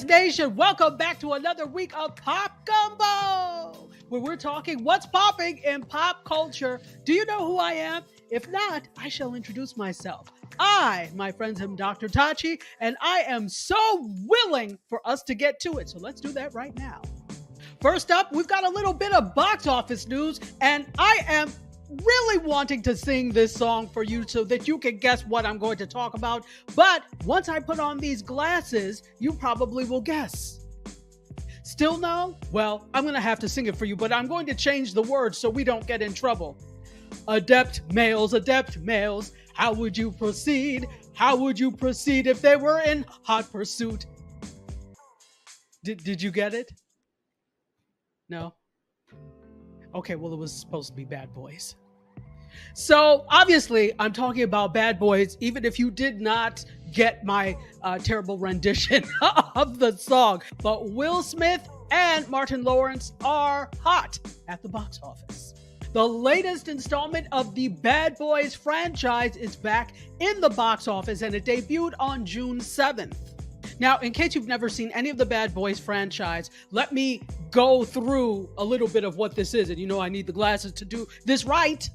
TKBS Nation, welcome back to another week of Pop Gumbo, where we're talking what's popping in pop culture. Do you know who I am? If not, I shall introduce myself. I, my friends, am Dr. Tachi, and I am so willing for us to get to it. So let's do that right now. First up, we've got a little bit of box office news, and I am really wanting to sing this song for you so that you can guess what I'm going to talk about. But once I put on these glasses, you probably will guess. Still no? Well, I'm going to have to sing it for you, but I'm going to change the words so we don't get in trouble. Adept males, how would you proceed? How would you proceed if they were in hot pursuit? Did you get it? No? Okay, well, it was supposed to be Bad Boys. So, obviously, I'm talking about Bad Boys, even if you did not get my terrible rendition of the song. But Will Smith and Martin Lawrence are hot at the box office. The latest installment of the Bad Boys franchise is back in the box office, and it debuted on June 7th. Now, in case you've never seen any of the Bad Boys franchise, let me go through a little bit of what this is. And you know I need the glasses to do this right.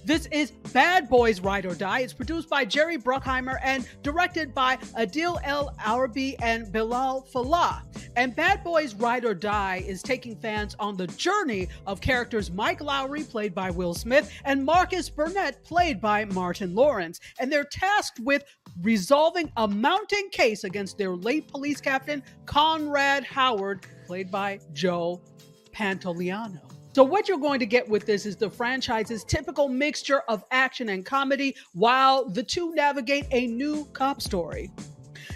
This is Bad Boys Ride or Die. It's produced by Jerry Bruckheimer and directed by Adil El Arabi and Bilal Fallah. And Bad Boys Ride or Die is taking fans on the journey of characters Mike Lowrey, played by Will Smith, and Marcus Burnett, played by Martin Lawrence. And they're tasked with resolving a mounting case against their late police captain, Conrad Howard, played by Joe Pantoliano. So what you're going to get with this is the franchise's typical mixture of action and comedy while the two navigate a new cop story.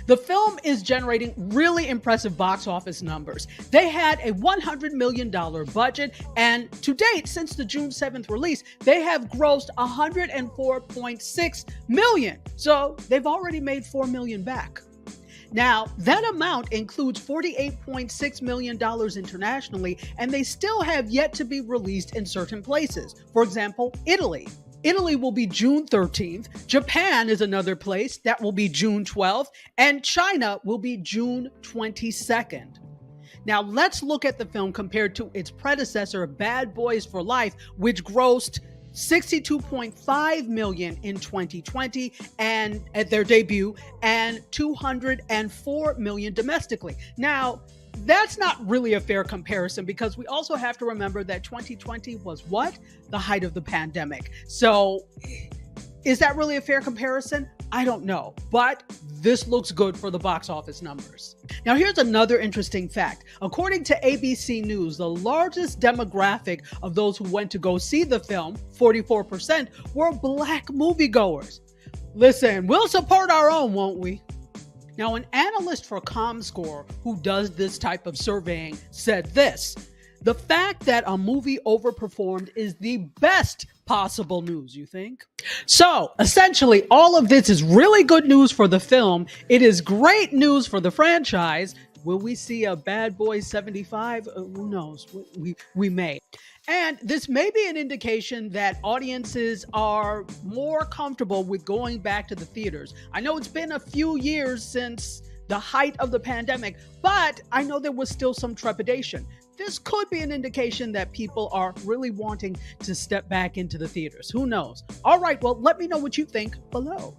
The film is generating really impressive box office numbers. They had a $100 million budget, and to date, since the June 7th release, they have grossed $104.6 million. So they've already made $4 million back. Now, that amount includes $48.6 million internationally, and they still have yet to be released in certain places. For example, Italy. Italy will be June 13th. Japan is another place that will be June 12th, and China will be June 22nd. Now, let's look at the film compared to its predecessor, Bad Boys for Life, which grossed $62.5 million in 2020 and at their debut, and $204 million domestically. Now, that's not really a fair comparison because we also have to remember that 2020 was what? The height of the pandemic. So is that really a fair comparison? I don't know, but this looks good for the box office numbers. Now, here's another interesting fact. According to ABC News, the largest demographic of those who went to go see the film, 44%, were Black moviegoers. Listen, we'll support our own, won't we? Now, an analyst for ComScore who does this type of surveying said this: the fact that a movie overperformed is the best possible news, you think? So, essentially, all of this is really good news for the film. It is great news for the franchise. Will we see a Bad Boys 75? Who knows? We may. And this may be an indication that audiences are more comfortable with going back to the theaters. I know it's been a few years since the height of the pandemic, but I know there was still some trepidation. This could be an indication that people are really wanting to step back into the theaters. Who knows? All right, well, let me know what you think below.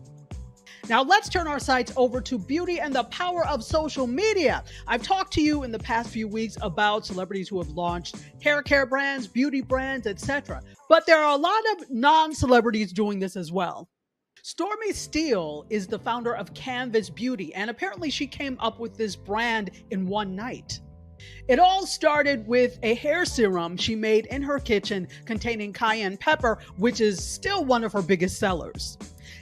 Now let's turn our sights over to beauty and the power of social media. I've talked to you in the past few weeks about celebrities who have launched hair care brands, beauty brands, etc. But there are a lot of non-celebrities doing this as well. Stormy Steele is the founder of Canvas Beauty, and apparently she came up with this brand in one night. It all started with a hair serum she made in her kitchen containing cayenne pepper, which is still one of her biggest sellers.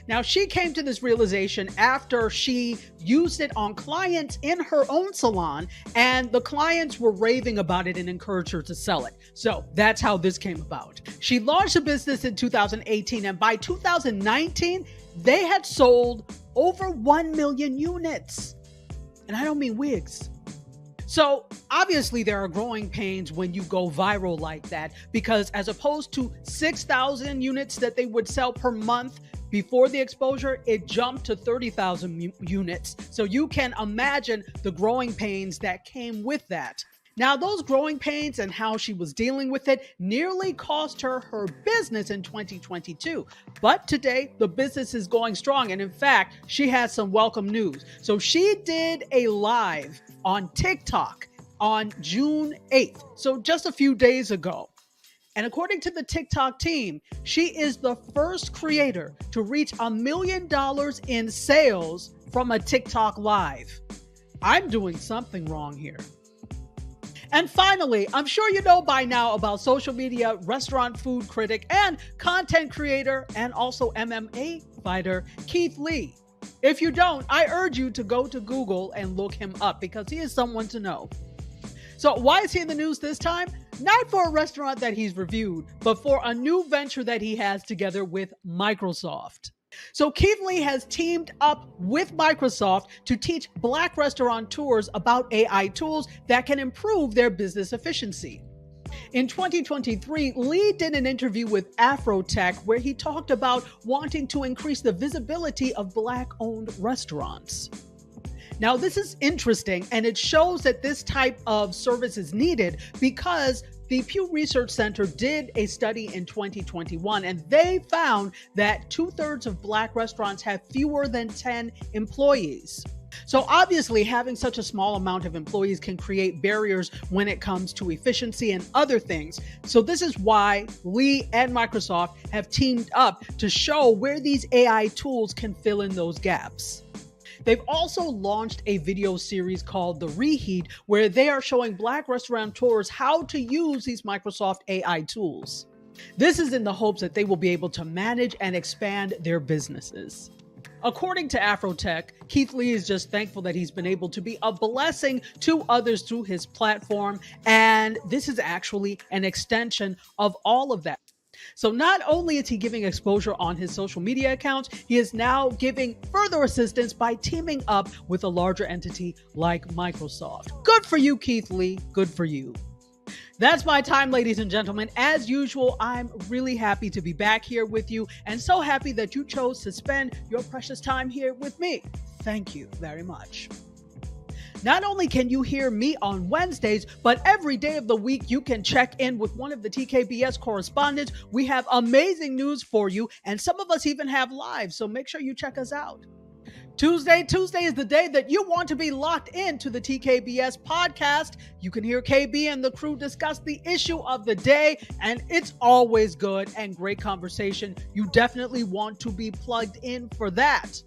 Now, she came to this realization after she used it on clients in her own salon, and the clients were raving about it and encouraged her to sell it. So that's how this came about. She launched the business in 2018, and by 2019, they had sold over 1 million units. And I don't mean wigs. So obviously there are growing pains when you go viral like that, because as opposed to 6,000 units that they would sell per month before the exposure, it jumped to 30,000 units. So you can imagine the growing pains that came with that. Now, those growing pains and how she was dealing with it nearly cost her her business in 2022. But today, the business is going strong. And in fact, she has some welcome news. So she did a live on TikTok on June 8th. So just a few days ago. And according to the TikTok team, she is the first creator to reach $1 million in sales from a TikTok live. I'm doing something wrong here. And finally, I'm sure you know by now about social media restaurant food critic and content creator and also MMA fighter Keith Lee. If you don't, I urge you to go to Google and look him up because he is someone to know. So why is he in the news this time? Not for a restaurant that he's reviewed, but for a new venture that he has together with Microsoft. So Keith Lee has teamed up with Microsoft to teach Black restaurateurs about AI tools that can improve their business efficiency. In 2023, Lee did an interview with Afrotech where he talked about wanting to increase the visibility of Black-owned restaurants. Now, this is interesting, and it shows that this type of service is needed because the Pew Research Center did a study in 2021, and they found that 2/3 of Black restaurants have fewer than 10 employees. So obviously, having such a small amount of employees can create barriers when it comes to efficiency and other things. So this is why Lee and Microsoft have teamed up to show where these AI tools can fill in those gaps. They've also launched a video series called The Reheat, where they are showing Black restaurateurs how to use these Microsoft AI tools. This is in the hopes that they will be able to manage and expand their businesses. According to Afrotech, Keith Lee is just thankful that he's been able to be a blessing to others through his platform, and this is actually an extension of all of that. So not only is he giving exposure on his social media accounts, he is now giving further assistance by teaming up with a larger entity like Microsoft. Good for you, Keith Lee. Good for you. That's my time, ladies and gentlemen. As usual, I'm really happy to be back here with you and so happy that you chose to spend your precious time here with me. Thank you very much. Not only can you hear me on Wednesdays, but every day of the week you can check in with one of the TKBS correspondents. We have amazing news for you, and some of us even have lives, so make sure you check us out. Tuesday is the day that you want to be locked into the TKBS podcast. You can hear KB and the crew discuss the issue of the day, and it's always good and great conversation. You definitely want to be plugged in for that.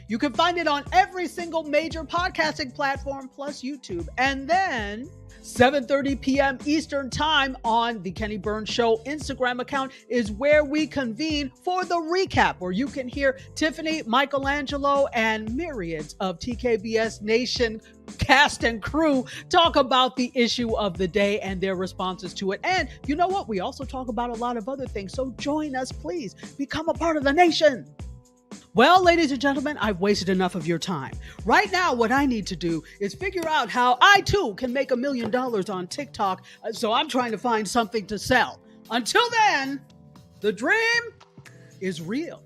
You can find it on every single major podcasting platform plus YouTube. And then 7:30 p.m. Eastern Time on the Kenny Burns Show Instagram account is where we convene for the recap, where you can hear Tiffany, Michelangelo, and myriads of TKBS Nation cast and crew talk about the issue of the day and their responses to it. And you know what? We also talk about a lot of other things. So join us, please. Become a part of the nation. Well, ladies and gentlemen, I've wasted enough of your time. Right now, what I need to do is figure out how I too can make $1 million on TikTok. So I'm trying to find something to sell. Until then, the dream is real.